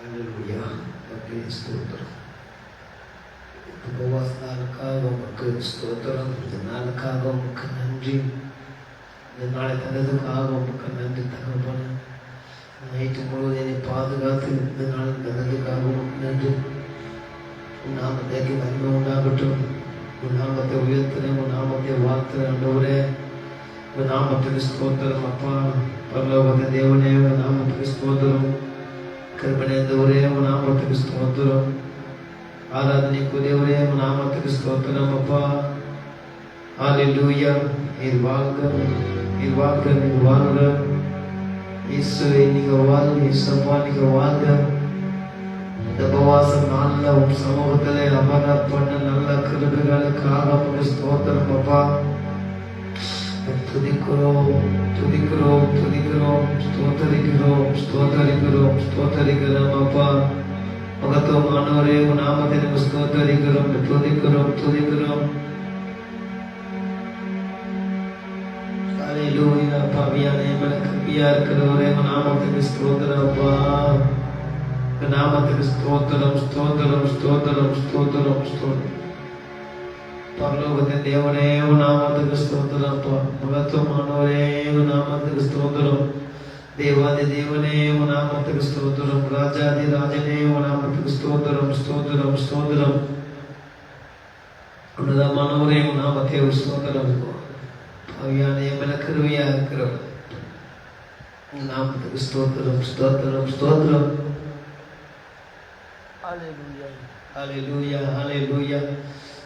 அல்லேலூயா. கர்த்தருக்கு ஸ்தோத்திரம். உபவாச நாளுக்காக உமக்கு ஸ்தோத்திரம். இந்த நாளுக்காக உமக்கு நன்றி. இந்த நாளை தந்ததுக்காக உமக்கு நன்றி தகப்பனே. நைட்டு முழுவதும் என்னை பாதுகாத்து இந்த நாள் தந்ததுக்காக உமக்கு நன்றி. உன் நாமத்துக்கு மகிமை உண்டாகட்டும். உன் நாமத்தை உயர்த்துறேன், உன் நாமத்தை வாழ்த்துறேன் ஆண்டவரே. உன் நாமத்துக்கு ஸ்தோத்திரம் அப்பா. பரலோகத்தை தேவனே உன் நாமத்துக்கு ஸ்தோத்திரம். கிருபையானவரே உன் நாமத்துக்கு ஸ்தோத்திரம். ஆராதனைக்குரியவரே உன் நாமத்துக்கு ஸ்தோத்திரம் அப்பா. ஹல்லேலூயா. நீர் வாழ்க, நீர் வாழ்க, நீர் வாழ்க. இயேசுவே நீங்க வாழ்க, இயேசுப்பா நீங்க வாழ்க. இந்த உபவாசம் நாள்ல உன் சமூகத்திலே அமர பண்ண நல்ல கிருபைகளுக்காக உமக்கு ஸ்தோத்திரம் அப்பா. துதிக்கிறோம், துதிக்கிறோம், துதிக்கிறோம், ஸ்தோத்தரிக்கிறோம், ஸ்தோத்தரிக்கிறோம், ஸ்தோத்தரிக்கிறோம் அப்பா. மகத்துவமானவரே உன் நாமத்தை நம்ம ஸ்தோத்தரிக்கிறோம், துதிக்கிறோம், துதிக்கிறோம். ஹல்லேலூயா. பாவியானே மேல கிருபையா இருக்கிறவரே உன் நாமத்துக்கு ஸ்தோத்திரம் அப்பா. உன் நாமத்துக்கு ஸ்தோத்திரம், ஸ்தோத்திரம், ஸ்தோத்திரம், ஸ்தோத்திரம், ஸ்தோத்திரம். பரலோகத்தின் தேவனே உன் நாமத்துக்கு ஸ்தோத்திரம் அப்பா. மகத்துவமானவரே உன் நாமத்துக்கு ஸ்தோத்திரம். தேவாதி தேவனே உன் நாமத்துக்கு ஸ்தோத்திரம். ராஜாதி ராஜனே உன் நாமத்துக்கு ஸ்தோத்திரம், ஸ்தோத்திரம், ஸ்தோத்திரம். உன்னதமானவரே உன் நாமத்தை ஒரு ஸ்தோத்திரம். பாவியானே மேல கிருபையா இருக்கிறவர் உன் நாமத்துக்கு ஸ்தோத்திரம், ஸ்தோத்திரம், ஸ்தோத்திரம். ஹல்லேலூயா, ஹல்லேலூயா, ஹல்லேலூயா.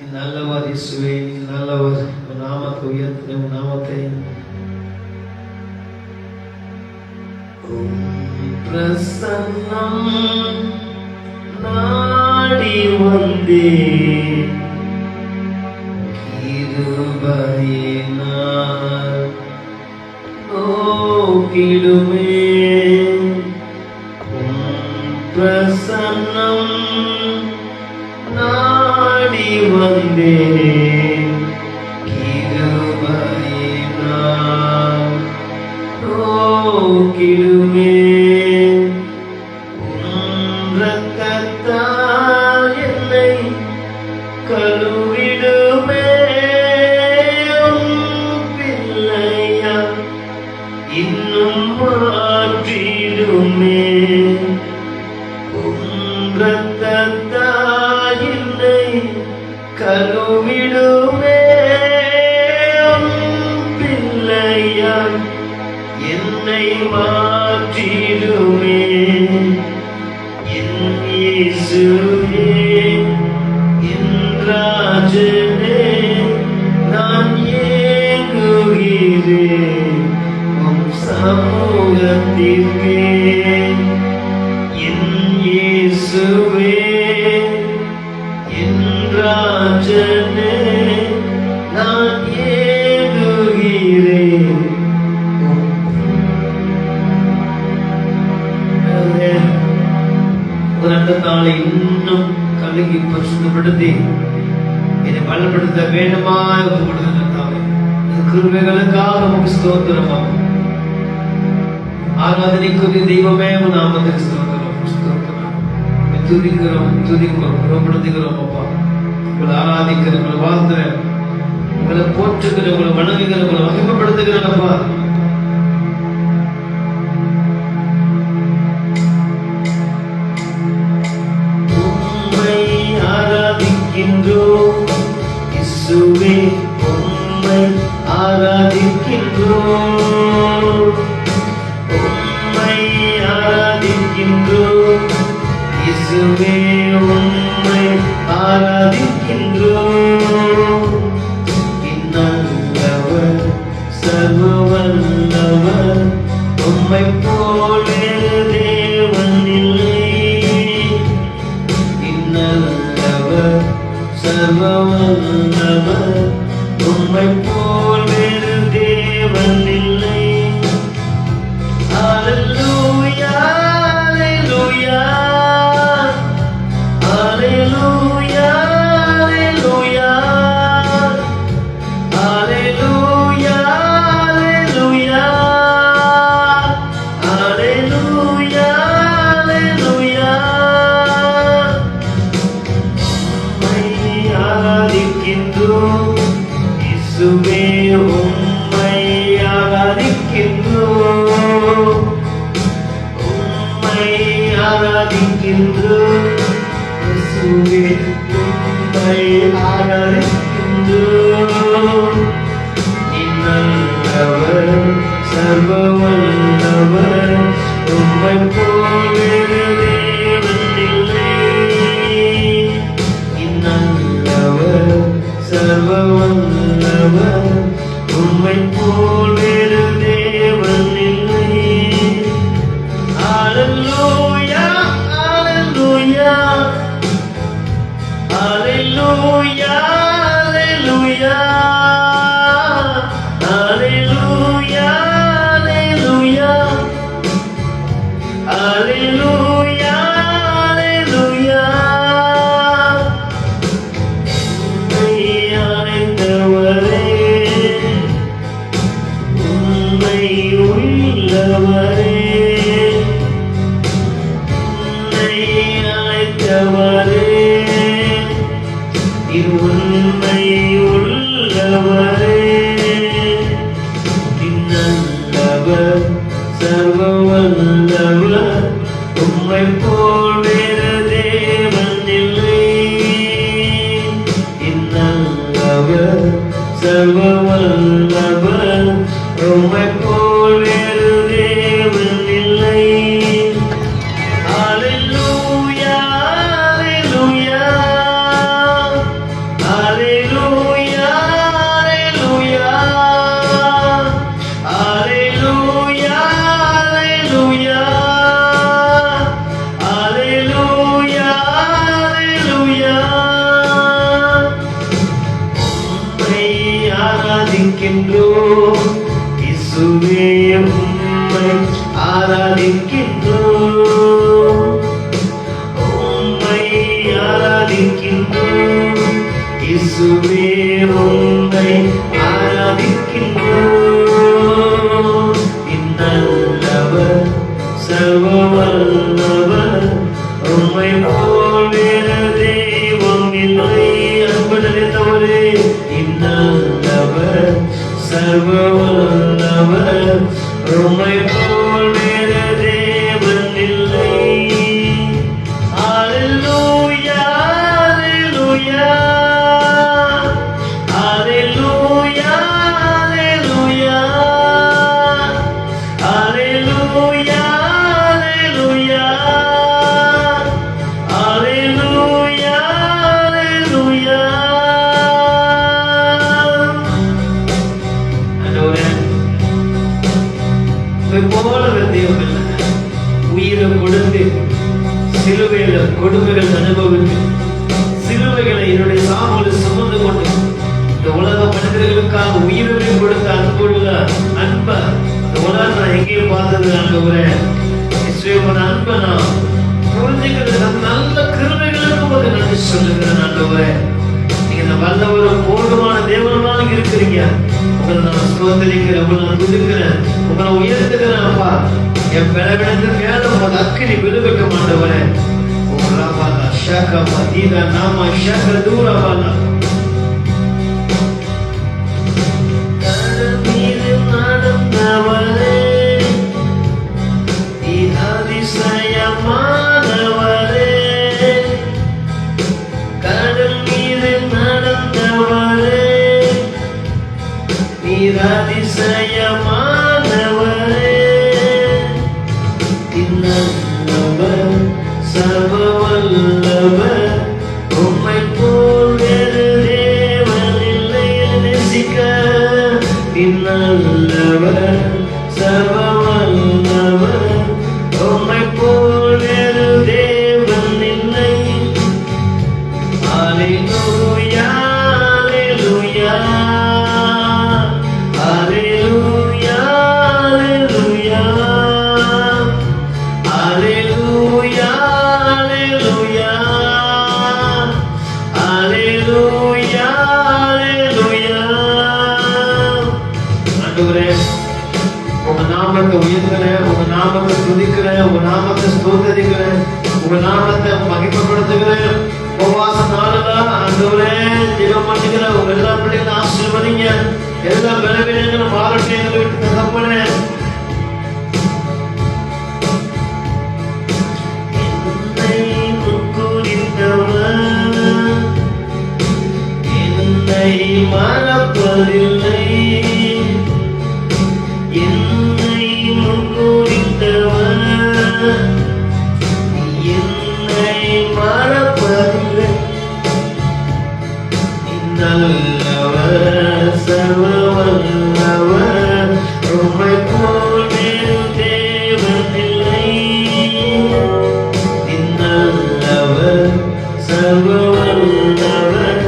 நீ நல்லவர் இயேசுவே, நீ நல்லவர். உன் நாமத்தை உயர்த்துற உன் நாமத்தை பிரசன்னம் நாடி வந்தே கிருபையினால் நோக்கிடுமே. பிரசன்னம் நாடி வந்தே கிருபையினால் நோக்கிடுமே. இரக்கத்தால் என்னை கழுவிடுமே. பிள்ளையா இன்னும் மாற்றிடுமே. இரக்கத்தால் என்னை கழுவிடுமே. பிள்ளையா என்னை மாற்றிடுமே. என் இயேசுவே, என் ராஜனே, நான் ஏங்குகிறேன் உம் சமூகத்திற்கே. என் இயேசுவே, என் ராஜனே, நான் ஏங்குகிறேன். ஒரு அந்த நாளை இன்னும் கழுகி பரிசுத்தப்படுத்தி என்னை பலப்படுத்த வேண்டுமாய் ஒப்புக்கொடுத்தாவே. இந்த கிருபைகளுக்காக நமக்கு ஸ்தோத்திரம். ஆராதனைக்குரிய தெய்வமே உன் நாமத்துக்கு ஸ்தோத்திரம், ஸ்தோத்திரம். துதிக்கிறோம், துதிக்கிறோம், புறப்படுத்துகிறோம் அப்பா. உங்களை ஆராதிக்கிறோம், உங்களை வாழ்த்துறேன், உங்களை போற்றுகிறேன், உங்களை வணங்குகிறேன், உங்களை மகிமைப்படுத்துகிறேன் அப்பா. இயேசுவே உம்மை ஆராதிக்கின்றோம், உம்மை ஆராதிக்கின்றோம். இயேசுவே உம்மை ஆராதிக்கின்றோம். இன்னல்லவர் சர்வவல்லவர், உம்மை போல தேவன் இல்லை. இன்னல்லவர் சர்வவல்லவர், உம்மை போல் வேறு தேவன் இல்லை. ஹல்லேலூயா, ஹல்லேலூயா, ஹல்லேலூயா, ஹல்லேலூயா, ஹல்லேலூயா, ஹல்லேலூயா, ஹல்லேலூயா, ஹல்லேலூயா. உம்மை ஆராதிக்கின்றோம் இயேசுவே, உம்மை ஆராதிக்கின்றோம். நீ நல்லவர், சர்வ வல்லவர், உம்மை போல் வேறு தேவன் இல்லை. நீ நல்லவர், சர்வ வல்லவர், உம்மை போல் வேறு தேவன் இல்லை. ஹல்லேலூயா, ஹல்லேலூயா, ஹல்லேலூயா, ஹல்லேலூயா, ஹல்லேலூயா, ஹல்லேலூயா, ஹல்லேலூயா, ஹல்லேலூயா. உம்மை அழைத்தவரே, உம்மை உள்ளவரே, உம்மை அழைத்தவரே, உண்மை உள்ளவரே, நல்லவர், சர்வ வல்லவர், உம்மை போல் வேறு தேவன் இல்லை. நல்லவர், சர்வ வல்லவர், உம்மை போல் வேறு தேவன் இல்லை. ஹல்லேலூயா, ஹல்லேலூயா, ஹல்லேலூயா, ஹல்லேலூயா, ஹல்லேலூயா, ஹல்லேலூயா, ஹல்லேலூயா. உம்மை ஆராதிக்கின்றோம் இயேசுவே, உம்மை ஆராதிக்கின்றோம். உம்மை ஆராதிக்கின்றோம் இயேசுவே, உம்மை ஆராதிக்கின்றோம். நல்லவர், சர்வ வல்லவர், உம்மை போல் வேறு தெய்வம் இல்லை. அன்பு நிறைந்தவரே, நல்லவர், சர்வ வல்லவர், உம்மை போல் வேறு தேவன் இல்லை. ஹல்லேலூயா, ஹல்லேலூயா, ஹல்லேலூயா, ஹல்லேலூயா, ஹல்லேலூயா, ஹல்லேலூயா, ஹல்லேலூயா. ஆண்டவரே, உம்மை போல ஒரு தெய்வம் இல்லை. உயிரை கொடுத்து சிலுவையில கொடுமைகள் அனுபவித்து சிலுவைகளை என்னுடைய சாமோடு சுமந்து கொண்டு இந்த உலக மனிதர்களுக்காக உயிரை கொடுத்த அன்புள்ள அன்ப இந்த உலகம் நான் எங்கேயும் பார்த்தது. ஆண்டவரே, இயேசுவோட அன்பை நான் புரிஞ்சுக்கிறது, நல்ல கிருபைகளுக்கு உங்களுக்கு நன்றி சொல்லுகிறேன். ஆண்டவரே, நீங்க இந்த வல்லவரும் போதுமான தேவனாக இருக்கிறீங்க. உங்களை நான் ஸ்தோத்திரிக்கிறேன், உங்களை நான் துதிக்கிறேன், உங்களை உயர்த்துகிறேன். அப்பா, என் பிளவிடத்து மேல உங்க அக்கினி விழுவிக்க மாட்டவரே. உங்களாபாலா ஷாக மதீதா நாம ஷாக தூரபாலா. கடல் மீது நடந்தவரே, நீ அதிசயமானவரே. கடல் மீது நடந்தவரே, நீர் அதிசயமானவரே. நல்லவர், சர்வ வல்லவர், உம்மை போல் வேறு தேவன் இல்லை. நேசிக்க நல்லவர், சர்வ வல்லவர், உம்மை போல் வேறு தேவன் இல்லை. ஹல்லேலூயா, ஹல்லேலூயா, ஹல்லேலூயா, ஹல்லேலூயா, ஹல்லேலூயா, ஹல்லேலூயா, ஹல்லேலூயா. ஆண்டவரே, உங்க நாமத்தை உயர்த்துறேன், உங்க நாமத்தை துதிக்கிறேன், உங்க நாமத்தை ஸ்தோத்திரிக்கிறேன், உங்க நாமத்தை மகிமைப்படுத்துகிறேன். உபவாச நாளுல ஆண்டவரே ஜெபம் பண்ணுகிறேன். உங்க எல்லா பிள்ளைகளும் ஆசீர்வதிங்க. எல்லா பலவீனங்களும் மாறட்டும். எங்களை விட்டு தகப்பனே, மறப்பதில்லை. என்னை முன்குறித்தவர் என்னை மறப்பதில்லை. நல்லவர் சர்வ வல்லவர் உம்மை போல் வேறு தேவனில்லை. நல்லவர் சர்வ வல்லவர்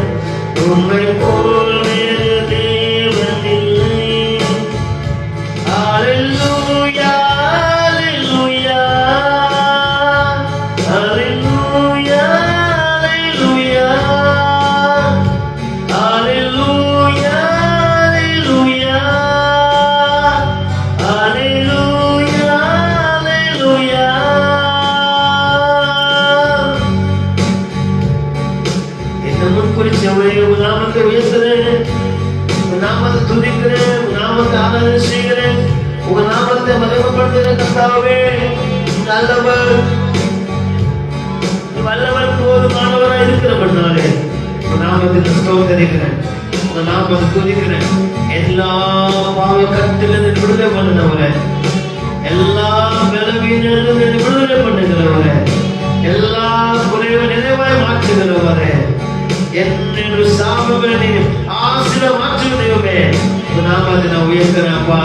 உம்மை போல் வேறு தேவனில்லை. அல்லேலூயா அல்லேலூயா அல்லேலூயா அல்லேலூயா அல்லேலூயா அல்லேலூயா அல்லேலூயா. என்ன முன்குறிச்சவரே, உங்க நாமத்தை உயர்த்துறேன், உங்க நாமத்தை துதிக்கிறேன், உங்க நாமத்தை ஆராதனை செய்கிறேன், உங்க நாமத்தை மகிமைப்படுத்துகிறேன். கர்த்தாவே நல்லவர், வல்லவர், போதுமானவராக இருக்கிறபடினாலே உங்க நாமத்தை ஸ்தோத்திரிக்கிறேன், உங்க நாமத்தை துதிக்கிறேன். எல்லா பாவ கருத்திலிருந்து விடுதலை பண்ணுகிறவரே, எல்லா பலவீனத்திலிருந்து விடுதலை பண்ணுகிறவரே, எல்லா குறைவை நிறைவாய் மாற்றுகிறவரே, என்னென்று சாபங்களை ஆசிர மாற்றுகிறவரே, உங்க நாமத்தை நான் உயர்த்துறேன் அப்பா,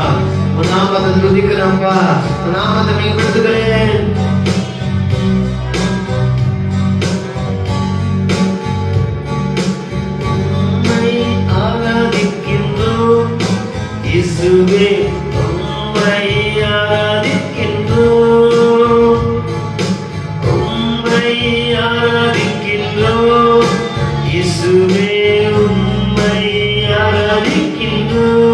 உங்க நாமத்தை துதிக்கிறேன் அப்பா, உங்க நாமத்தை மேம்படுத்துகிறேன். ஆராதிக்கின்றோம் இயேசுவே, உம்மை ஆராதிக்கின்றோம், உம்மை ஆராதிக்கின்றோம் இயேசுவே, உம்மை ஆராதிக்கின்றோம்.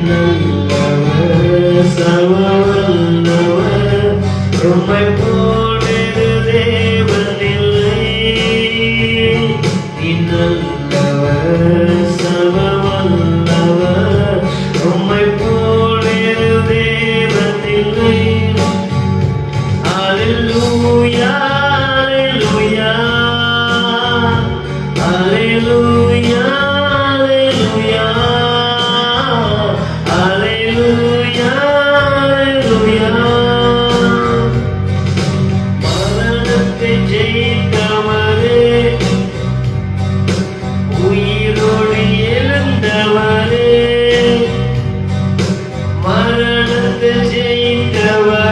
நல்லவர் சர்வ வல்லவர் உம்மை போல் வேறு தேவனில்லை. நல்லவர் சர்வ வல்லவர் உம்மை போல் வேறு தேவனில்லை. அல்லேலூயா அல்லேலூயா அல்லேலூயா அல்லேலூயா அல்லேலூயா. மரணத்தை ஜெயித்தவரே, உயிரோடு எழுந்தவரே, மரணத்தை ஜெயித்தவரே,